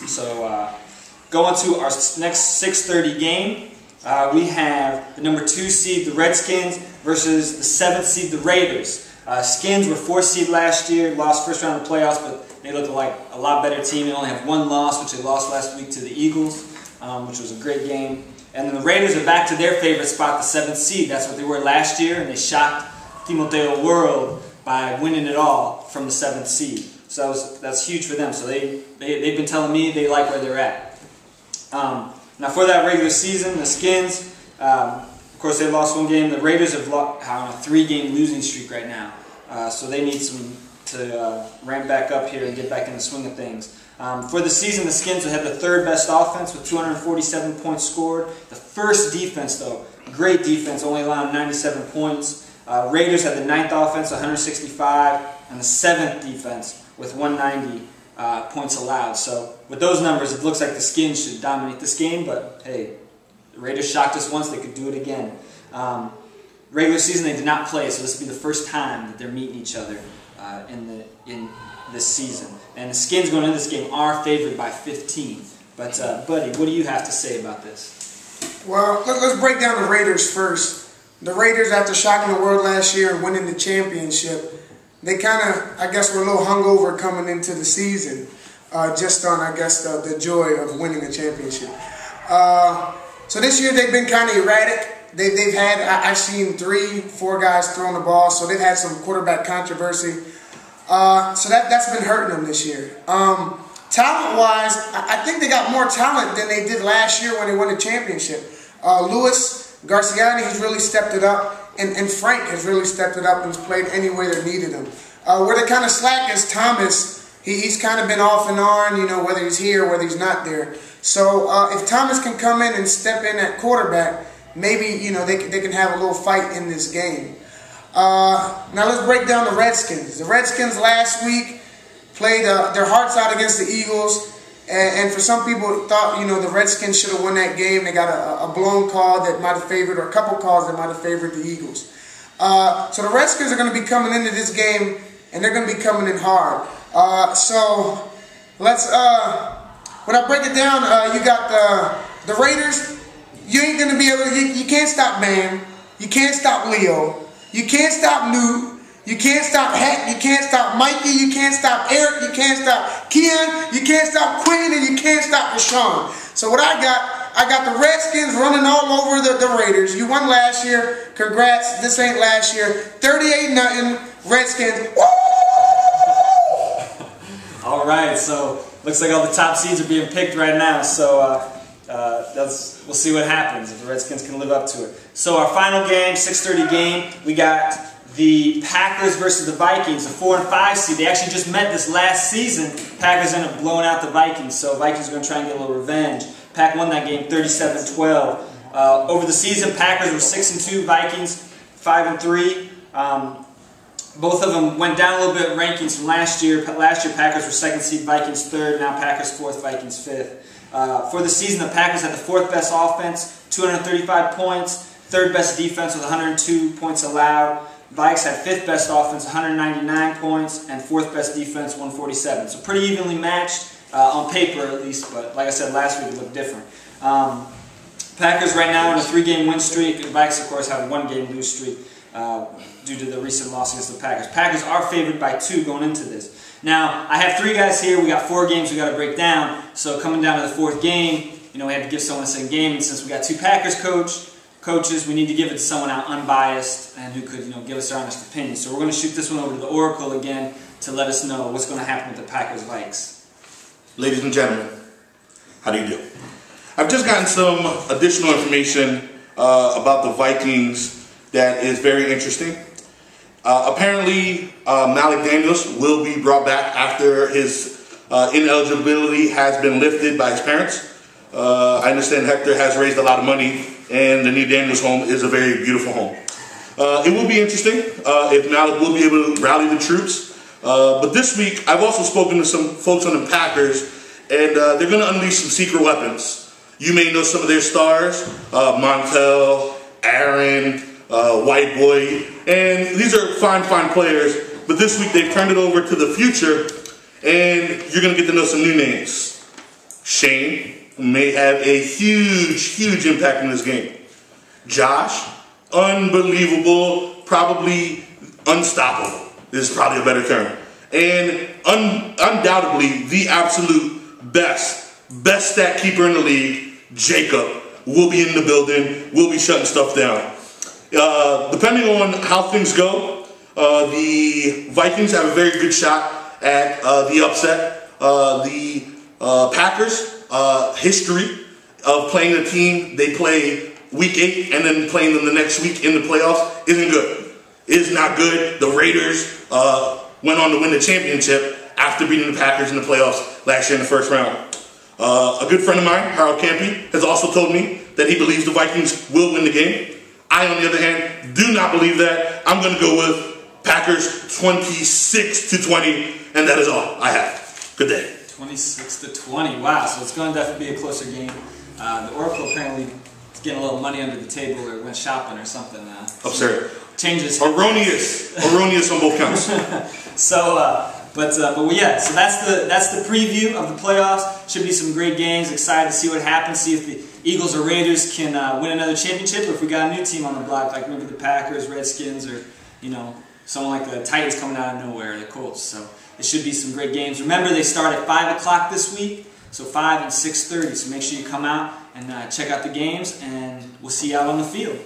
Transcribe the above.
So going to our next 6:30 game, we have the number 2 seed, the Redskins, versus the 7th seed, the Raiders. Skins were 4th seed last year, lost first round of the playoffs, but they look like a lot better team. They only have 1 loss, which they lost last week to the Eagles, which was a great game. And then the Raiders are back to their favorite spot, the 7th seed. That's what they were last year, and they shocked Timoteo World by winning it all from the 7th seed. So that's huge for them. So they've been telling me they like where they're at. Now for that regular season, the Skins, of course they lost 1 game. The Raiders have on a 3-game losing streak right now. So they need to ramp back up here and get back in the swing of things. For the season, the Skins will have the 3rd best offense with 247 points scored. The 1st defense, though, great defense, only allowing 97 points. Raiders had the 9th offense, 165, and the 7th defense with 190 points allowed. So with those numbers, it looks like the Skins should dominate this game, but hey, the Raiders shocked us once, they could do it again. Regular season, they did not play, so this will be the first time that they're meeting each other in this season. And the Skins going into this game are favored by 15. But Buddy, what do you have to say about this? Well, let's break down the Raiders first. The Raiders, after shocking the world last year and winning the championship, they kind of, I guess, were a little hungover coming into the season, just on, I guess, the joy of winning a championship. So this year they've been kind of erratic. They've had, I've seen 3, 4 guys throwing the ball, so they've had some quarterback controversy. So that's been hurting them this year. Talent-wise, I think they got more talent than they did last year when they won the championship. Louis Garciani has really stepped it up, and Frank has really stepped it up and has played any way they needed him. Where they kind of slack is Thomas. He's kind of been off and on, you know, whether he's here or whether he's not there. So if Thomas can come in and step in at quarterback, maybe, you know, they can have a little fight in this game. Now let's break down the Redskins. The Redskins last week played their hearts out against the Eagles. And for some people thought, you know, the Redskins should have won that game. They got a blown call that might have favored, or a couple calls that might have favored the Eagles. So the Redskins are going to be coming into this game, and they're going to be coming in hard. So let's, when I break it down, you got the Raiders. You ain't going to be able to, you can't stop Bam. You can't stop Leo. You can't stop Newt. You can't stop Heck, you can't stop Mikey, you can't stop Eric, you can't stop Keon, you can't stop Quinn, and you can't stop Rashawn. So what I got the Redskins running all over the Raiders. You won last year, congrats, this ain't last year. 38-0, Redskins. Woo! All right, so looks like all the top seeds are being picked right now, so we'll see what happens if the Redskins can live up to it. So our final game, 6:30 game, we got the Packers versus the Vikings, the 4 and 5 seed. They actually just met this last season. Packers ended up blowing out the Vikings, so Vikings are going to try and get a little revenge. Pack won that game 37-12. Over the season, Packers were 6-2, Vikings 5-3. Both of them went down a little bit in rankings from last year. Last year, Packers were 2nd seed, Vikings 3rd. Now Packers 4th, Vikings 5th. For the season, the Packers had the 4th best offense, 235 points. 3rd best defense with 102 points allowed. Vikes had 5th best offense, 199 points, and 4th best defense, 147. So pretty evenly matched, on paper at least, but like I said, last week it looked different. Packers right now on a 3-game win streak, and Vikes, of course, have a 1-game lose streak due to the recent loss against the Packers. Packers are favored by 2 going into this. Now, I have 3 guys here. We got 4 games we got to break down, so coming down to the 4th game, you know, we had to give someone a second game, and since we got 2 Packers coaches, we need to give it to someone out unbiased and who could, you know, give us their honest opinion. So we're going to shoot this one over to the Oracle again to let us know what's going to happen with the Packers-Vikes. Ladies and gentlemen, how do you do? I've just gotten some additional information about the Vikings that is very interesting. Apparently, Malik Daniels will be brought back after his ineligibility has been lifted by his parents. I understand Hector has raised a lot of money, and the new Daniels home is a very beautiful home. It will be interesting if Malik will be able to rally the troops. But this week, I've also spoken to some folks on the Packers, and they're going to unleash some secret weapons. You may know some of their stars, Montel, Aaron, White Boy, and these are fine players. But this week, they've turned it over to the future, and you're going to get to know some new names. Shane may have a huge impact in this game. Josh, unbelievable, probably unstoppable is probably a better term. And undoubtedly the absolute best stat keeper in the league, Jacob, will be in the building, will be shutting stuff down. Depending on how things go, the Vikings have a very good shot at the upset. The Packers, history of playing a team they play week 8 and then playing them the next week in the playoffs isn't good. It is not good. The Raiders went on to win the championship after beating the Packers in the playoffs last year in the first round. A good friend of mine, Harold Campy, has also told me that he believes the Vikings will win the game. I, on the other hand, do not believe that. I'm going to go with Packers 26-20, and that is all I have. Good day. 26-20. Wow, so it's going to definitely be a closer game. The Oracle apparently is getting a little money under the table or went shopping or something. Absurd. Changes. Erroneous on both counts. But yeah, so that's the preview of the playoffs. Should be some great games. Excited to see what happens. See if the Eagles or Raiders can win another championship, or if we got a new team on the block, like maybe the Packers, Redskins, or someone like the Titans coming out of nowhere, the Colts. So it should be some great games. Remember, they start at 5 o'clock this week, so 5 and 6:30. So make sure you come out and check out the games, and we'll see you out on the field.